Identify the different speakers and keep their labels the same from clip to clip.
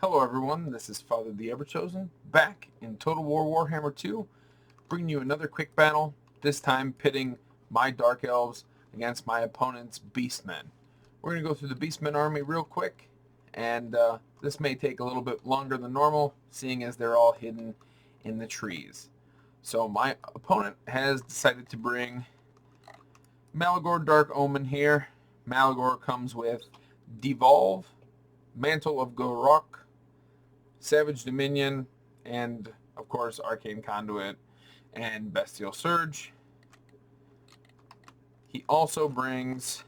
Speaker 1: Hello everyone, this is Father the Everchosen, back in Total War Warhammer 2, bringing you another quick battle, this time pitting my Dark Elves against my opponent's Beastmen. We're going to go through the Beastmen army real quick, and this may take a little bit longer than normal, seeing as they're all hidden in the trees. So my opponent has decided to bring Malagor Dark Omen here. Malagor comes with Devolve, Mantle of Gorok, Savage Dominion, and of course Arcane Conduit and Bestial Surge. He also brings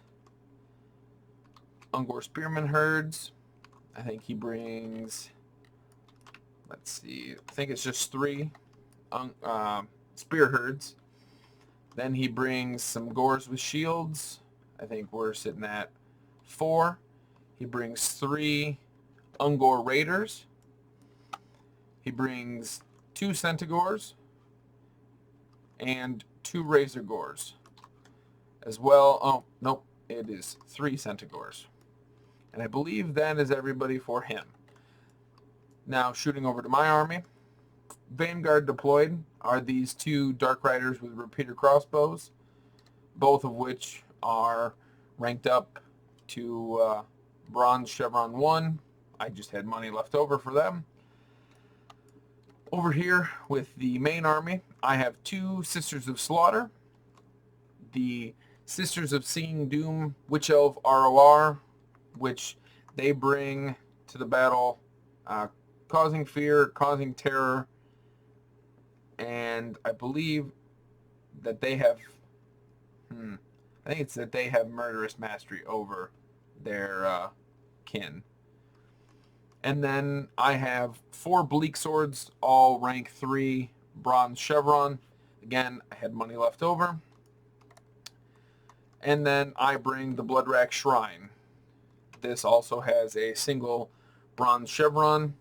Speaker 1: Ungor Spearman Herds. I think he brings, let's see, I think it's just 3 Spear Herds. Then he brings some Gors with Shields. I think we're sitting at 4. He brings 3 Ungor Raiders. He brings 2 Centaurs and 2 Razor Gors as well. Oh, nope, it is 3 Centaurs. And I believe that is everybody for him. Now, shooting over to my army. Vanguard deployed are these 2 Dark Riders with repeater crossbows, both of which are ranked up to Bronze Chevron 1. I just had money left over for them. Over here with the main army, I have 2 Sisters of Slaughter, the Sisters of Seeing Doom Witch Elf ROR, which they bring to the battle causing fear, causing terror, and I believe that they have, I think it's that they have murderous mastery over their kin. And then I have 4 Bleak Swords, all rank 3 Bronze Chevron. Again, I had money left over. And then I bring the Bloodrack Shrine. This also has a single Bronze Chevron.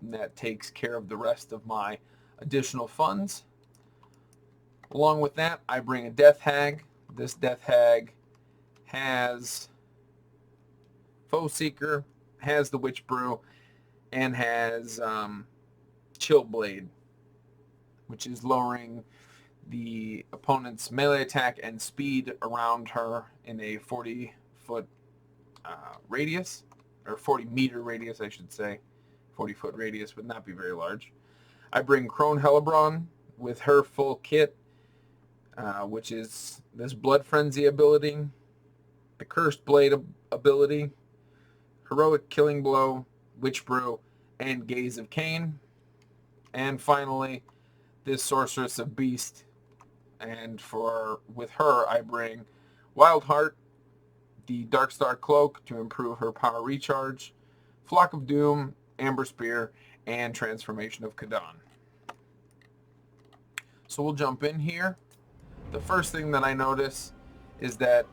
Speaker 1: And that takes care of the rest of my additional funds. Along with that, I bring a Death Hag. This Death Hag has Foe Seeker, has the Witch Brew, and has Chill Blade, which is lowering the opponent's melee attack and speed around her in a 40-foot radius, or 40-meter radius, I should say. 40-foot radius would not be very large. I bring Crone Hellebron with her full kit, which is this Blood Frenzy ability, the Cursed Blade ability, Heroic Killing Blow, Witch Brew, and Gaze of Cain. And finally, this Sorceress of Beast. And with her, I bring Wild Heart, the Darkstar Cloak to improve her power recharge, Flock of Doom, Amber Spear, and Transformation of Kadan. So we'll jump in here. The first thing that I notice is that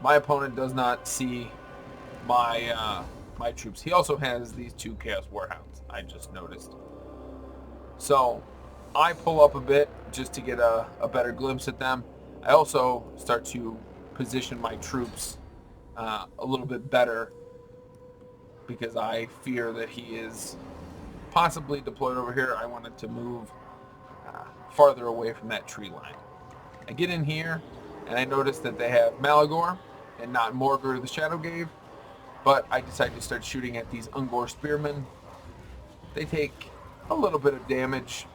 Speaker 1: my opponent does not see my troops. He also has these 2 Chaos Warhounds, I just noticed. So I pull up a bit just to get a better glimpse at them. I also start to position my troops a little bit better because I fear that he is possibly deployed over here. I wanted to move farther away from that tree line. I get in here and I notice that they have Malagor and not Morgr the Shadowgave. But I decided to start shooting at these Ungor Spearmen. They take a little bit of damage.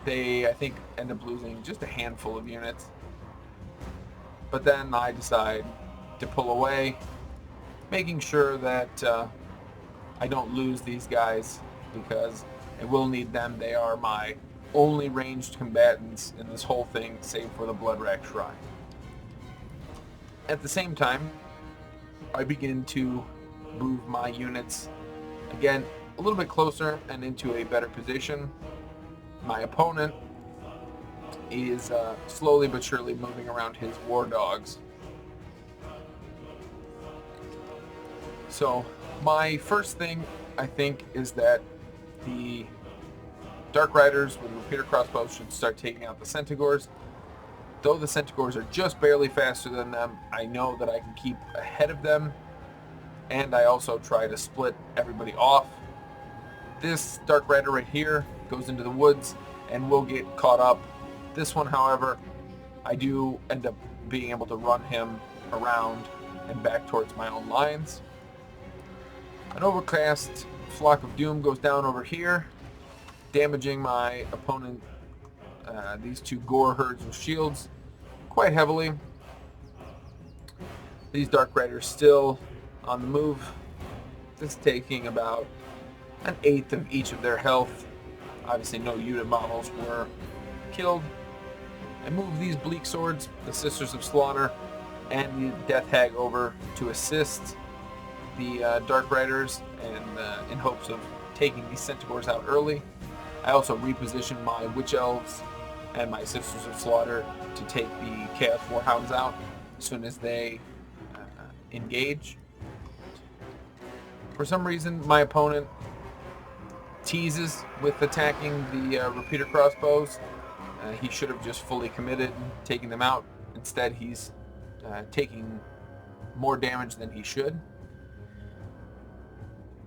Speaker 1: They, I think, end up losing just a handful of units. But then I decide to pull away, making sure that I don't lose these guys because I will need them. They are my only ranged combatants in this whole thing, save for the Bloodrack Shrine. At the same time, I begin to move my units again a little bit closer and into a better position. My opponent is slowly but surely moving around his war dogs. So my first thing, I think, is that the Dark Riders with repeater crossbows should start taking out the Centaurs. Though the Centaurs are just barely faster than them, I know that I can keep ahead of them, and I also try to split everybody off This Dark Rider right here goes into the woods and will get caught up. This one, however, I do end up being able to run him around and back towards my own lines. An overcast Flock of Doom goes down over here, damaging my opponent, these two gore herds with shields, quite heavily. These Dark Riders still on the move. This taking about an eighth of each of their health. Obviously no unit models were killed. I move these Bleak Swords, the Sisters of Slaughter, and the Death Hag over to assist the Dark Riders, and in hopes of taking these Centaurs out early. I also reposition my Witch Elves and my Sisters of Slaughter to take the Chaos Warhounds out as soon as they engage. For some reason, my opponent teases with attacking the repeater crossbows. He should have just fully committed, taking them out. Instead, he's taking more damage than he should.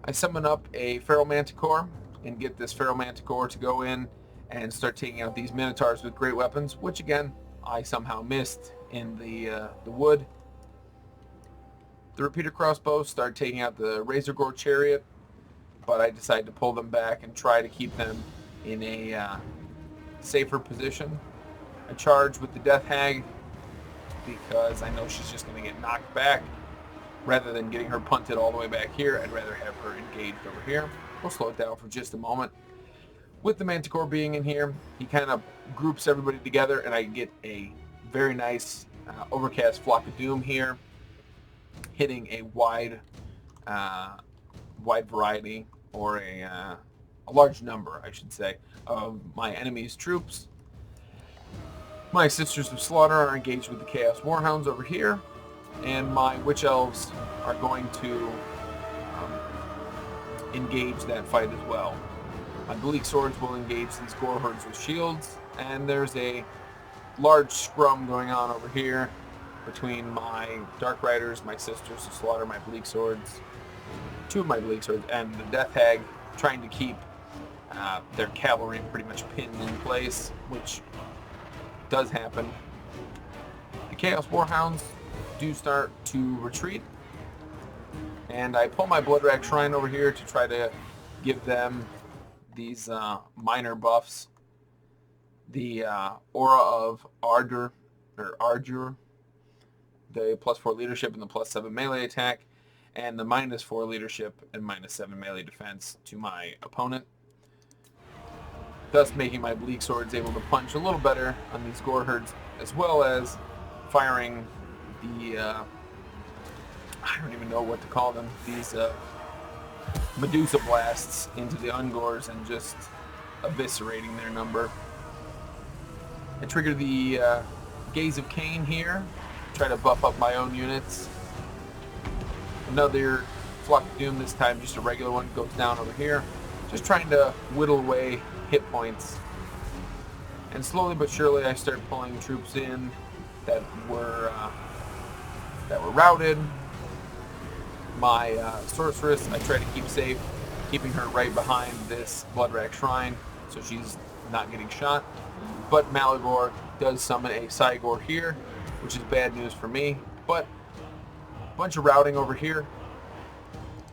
Speaker 1: I summon up a Feral Manticore and get this Feral Manticore to go in and start taking out these Minotaurs with great weapons, which again, I somehow missed in the wood. The repeater crossbows start taking out the Razor Gore Chariot, but I decide to pull them back and try to keep them in a safer position. I charge with the Death Hag because I know she's just going to get knocked back. Rather than getting her punted all the way back here, I'd rather have her engaged over here. We'll slow it down for just a moment. With the Manticore being in here, he kind of groups everybody together, and I get a very nice overcast Flock of Doom here, hitting a wide variety, or a large number, I should say, of my enemy's troops. My Sisters of Slaughter are engaged with the Chaos Warhounds over here, and my Witch Elves are going to engage that fight as well. My Bleak Swords will engage these Gore Herds with shields, and there's a large scrum going on over here between my Dark Riders, my Sisters of Slaughter, my Bleak Swords, two of my Bleak Swords, and the Death Hag, trying to keep their cavalry pretty much pinned in place, which does happen. The Chaos Warhounds do start to retreat, and I pull my Bloodrack Shrine over here to try to give them these minor buffs. The Aura of Ardor, the +4 leadership and the +7 melee attack, and the -4 leadership and -7 melee defense to my opponent, thus making my Bleak Swords able to punch a little better on these Gore Herds, as well as firing the, I don't even know what to call them, these Medusa Blasts into the Ungors and just eviscerating their number. I trigger the Gaze of Cain here, try to buff up my own units. Another Flock of Doom, this time just a regular one, goes down over here, just trying to whittle away hit points. And slowly but surely I start pulling troops in that were routed. My Sorceress I try to keep safe, keeping her right behind this Bloodrack Shrine so she's not getting shot. But Malagor does summon a Cygor here, which is bad news for me. But a bunch of routing over here,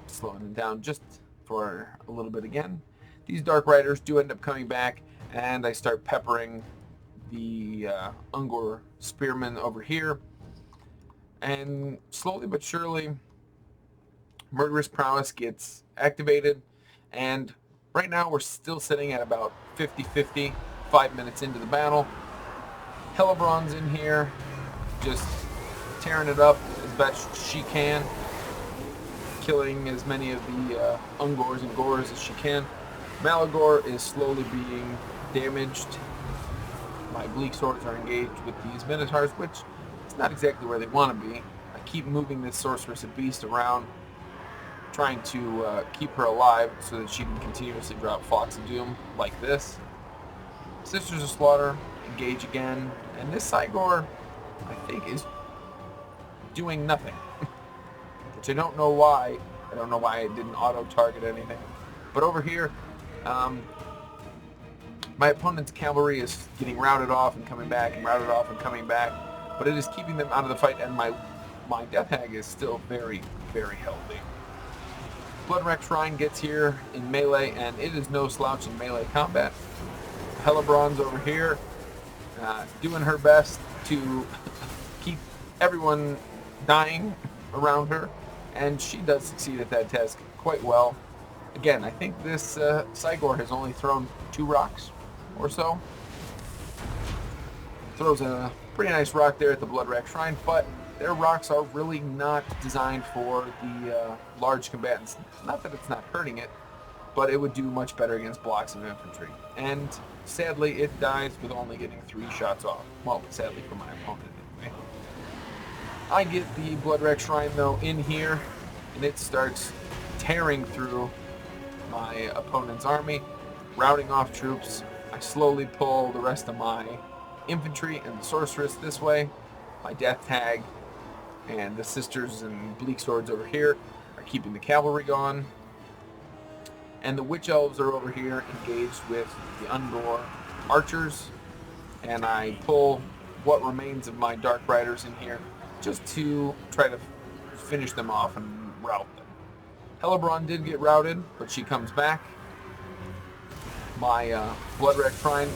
Speaker 1: slowing them down just for a little bit again. These Dark Riders do end up coming back, and I start peppering the Ungor Spearmen over here. And slowly but surely, Murderous Prowess gets activated, and right now we're still sitting at about 50-50, 5 minutes into the battle. Hellebron's in here, just tearing it up as best she can, killing as many of the Ungors and Gores as she can. Malagor is slowly being damaged. My Bleak Swords are engaged with these Minotaurs, which is not exactly where they want to be. I keep moving this Sorceress of Beast around, trying to keep her alive so that she can continuously drop Flocks of Doom like this. Sisters of Slaughter engage again, and this Cygor, I think, is doing nothing. Which I don't know why. I don't know why it didn't auto-target anything. But over here, Um, my opponent's cavalry is getting routed off and coming back and routed off and coming back, but it is keeping them out of the fight, and my Death Hag is still very, very healthy. Bloodwreck Shrine gets here in melee, and it is no slouch in melee combat. Hellebron's over here, doing her best to keep everyone dying around her, and she does succeed at that task quite well. Again, I think this Sigor has only thrown 2 rocks or so. Throws a pretty nice rock there at the Bloodwreck Shrine, but their rocks are really not designed for the large combatants. Not that it's not hurting it, but it would do much better against blocks of infantry. And sadly, it dies with only getting 3 shots off. Well, sadly for my opponent anyway. I get the Bloodwreck Shrine though in here, and it starts tearing through my opponent's army, routing off troops. I slowly pull the rest of my infantry and the sorceress this way. My Death Hag and the sisters and bleak swords over here are keeping the cavalry going. And the witch elves are over here engaged with the Ungor archers. And I pull what remains of my dark riders in here just to try to finish them off and rout them. Hellebron did get routed, but she comes back. My Bloodwreck Shrine,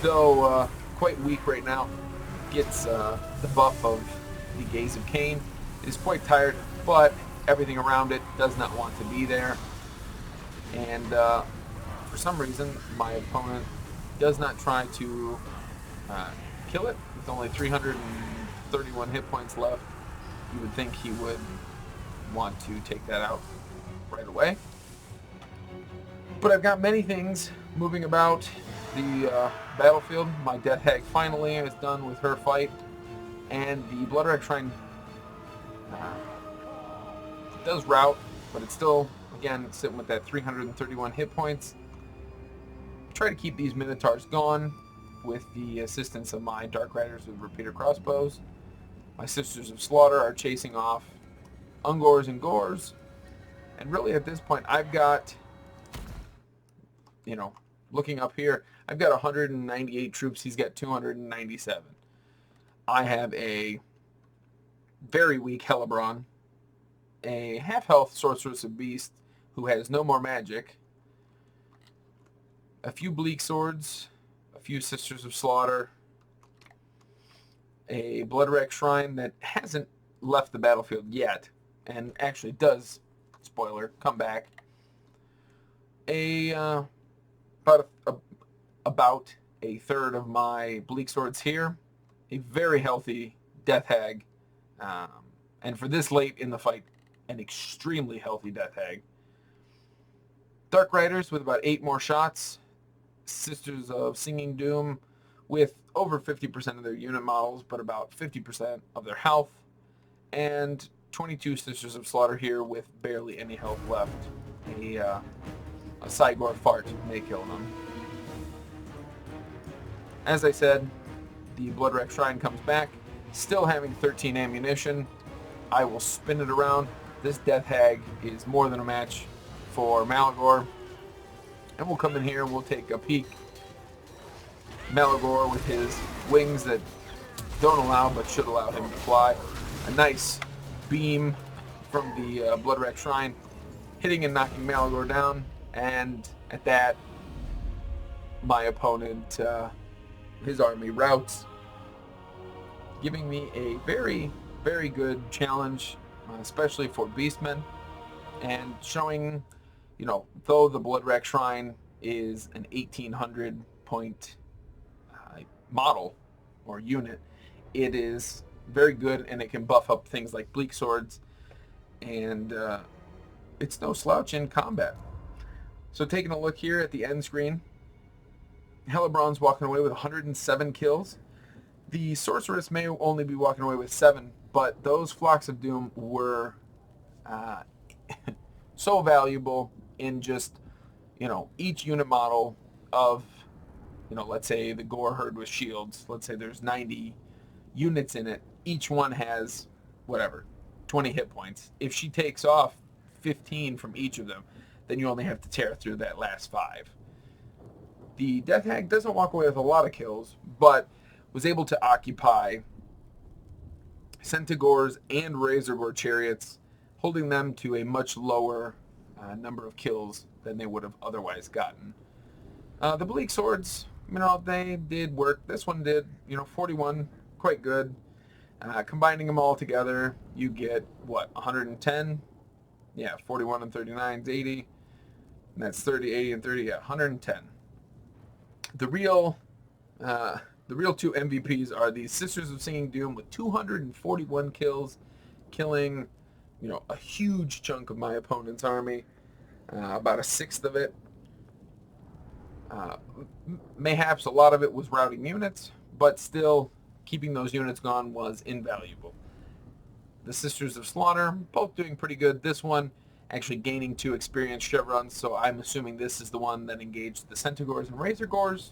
Speaker 1: though quite weak right now, gets the buff of the Gaze of Cain. It is quite tired, but everything around it does not want to be there. And for some reason, my opponent does not try to kill it. With only 331 hit points left, you would think he would want to take that out right away. But I've got many things moving about the battlefield. My Death Hag finally is done with her fight, and the Bloodwreck Shrine does rout, but it's still, again, sitting with that 331 hit points. Try to keep these Minotaurs gone with the assistance of my Dark Riders with repeater crossbows. My Sisters of Slaughter are chasing off Ungors and Gors, and really at this point I've got, looking up here, I've got 198 troops. He's got 297. I have a very weak Hellebron, a half-health Sorceress of Beast who has no more magic, a few Bleak Swords, a few Sisters of Slaughter, a Bloodwreck Shrine that hasn't left the battlefield yet, and actually does, spoiler, come back, about a third of my Bleak Swords here, a very healthy Death Hag, and for this late in the fight, an extremely healthy Death Hag. Dark Riders with about 8 more shots, Sisters of Singing Doom with over 50% of their unit models, but about 50% of their health, and 22 Sisters of Slaughter here with barely any health left. A Sigor fart may kill them. As I said, the Bloodwreck Shrine comes back, still having 13 ammunition. I will spin it around. This Death Hag is more than a match for Malagor. And we'll come in here and we'll take a peek. Malagor with his wings that don't allow but should allow him to fly. A nice beam from the Bloodwreck Shrine, hitting and knocking Malagor down. And at that, my opponent, his army routs, giving me a very, very good challenge, especially for Beastmen, and showing, though the Bloodwreck Shrine is an 1800 point model or unit, it is very good, and it can buff up things like Bleak Swords, and it's no slouch in combat. So taking a look here at the end screen, Hellebron's walking away with 107 kills. The Sorceress may only be walking away with 7, but those Flocks of Doom were so valuable in just, each unit model of, let's say the Gore Herd with shields. Let's say there's 90 units in it. Each one has, 20 hit points. If she takes off 15 from each of them, then you only have to tear through that last 5. The Death Hag doesn't walk away with a lot of kills, but was able to occupy Centaurs and Razorgore chariots, holding them to a much lower number of kills than they would have otherwise gotten. The Bleak Swords, they did work. This one did, 41, quite good. Combining them all together, you get, 110? Yeah, 41 and 39 is 80. And that's 30, 80, and 30, yeah, 110. The real two MVPs are the Sisters of Singing Doom with 241 kills, killing, a huge chunk of my opponent's army, about a sixth of it. Mayhaps a lot of it was routing units, but still keeping those units gone was invaluable. The Sisters of Slaughter, both doing pretty good. This one actually gaining 2 experience chevrons, so I'm assuming this is the one that engaged the Centaurs and Razorgores.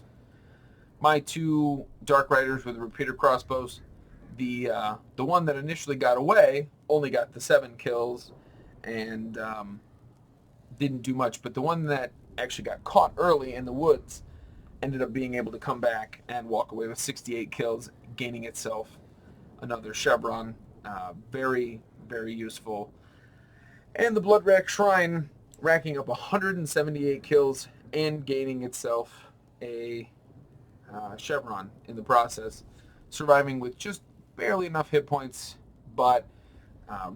Speaker 1: My 2 Dark Riders with repeater crossbows, the one that initially got away only got the 7 kills and didn't do much, but the one that actually got caught early in the woods ended up being able to come back and walk away with 68 kills, gaining itself another chevron. Very, very useful. And the Bloodrack Shrine racking up 178 kills and gaining itself a chevron in the process, surviving with just barely enough hit points, but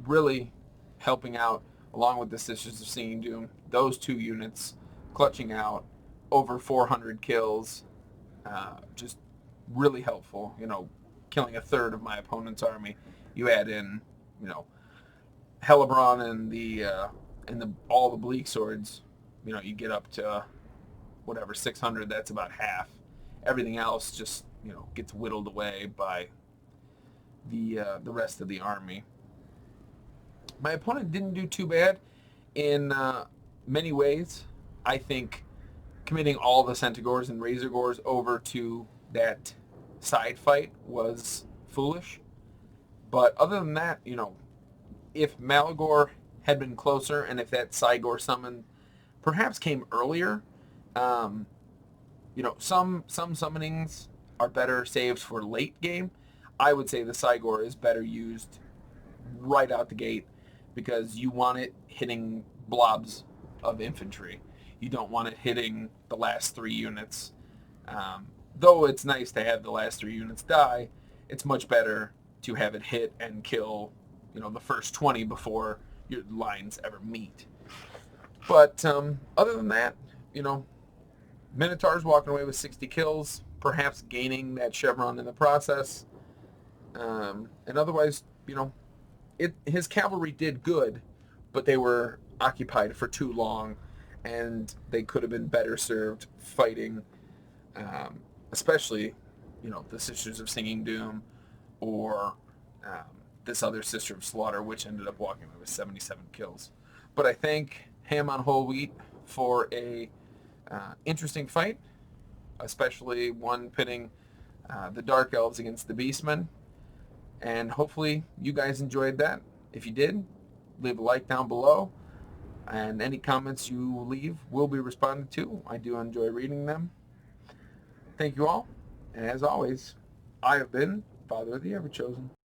Speaker 1: really helping out along with the Sisters of Singing Doom. Those 2 units clutching out over 400 kills, just really helpful. Killing a third of my opponent's army. You add in, Hellebron and all the Bleak Swords, you get up to 600. That's about half. Everything else just gets whittled away by the rest of the army. My opponent didn't do too bad in many ways. I think committing all the Centaurs and Razorgores over to that side fight was foolish. But other than that, if Malagor had been closer and if that Cygor summon perhaps came earlier, some summonings are better saved for late game. I would say the Cygor is better used right out the gate because you want it hitting blobs of infantry. You don't want it hitting the last 3 units. Though it's nice to have the last 3 units die, it's much better to have it hit and kill, the first 20 before your lines ever meet. But other than that, Minotaur's walking away with 60 kills, perhaps gaining that chevron in the process. And otherwise, his cavalry did good, but they were occupied for too long, and they could have been better served fighting, especially, the Sisters of Singing Doom or this other Sister of Slaughter, which ended up walking away with 77 kills. But I thank Ham on Whole Wheat for a interesting fight, especially one pitting the Dark Elves against the Beastmen. And hopefully you guys enjoyed that. If you did, leave a like down below. And any comments you leave will be responded to. I do enjoy reading them. Thank you all. And as always, I have been Father of the Ever-Chosen.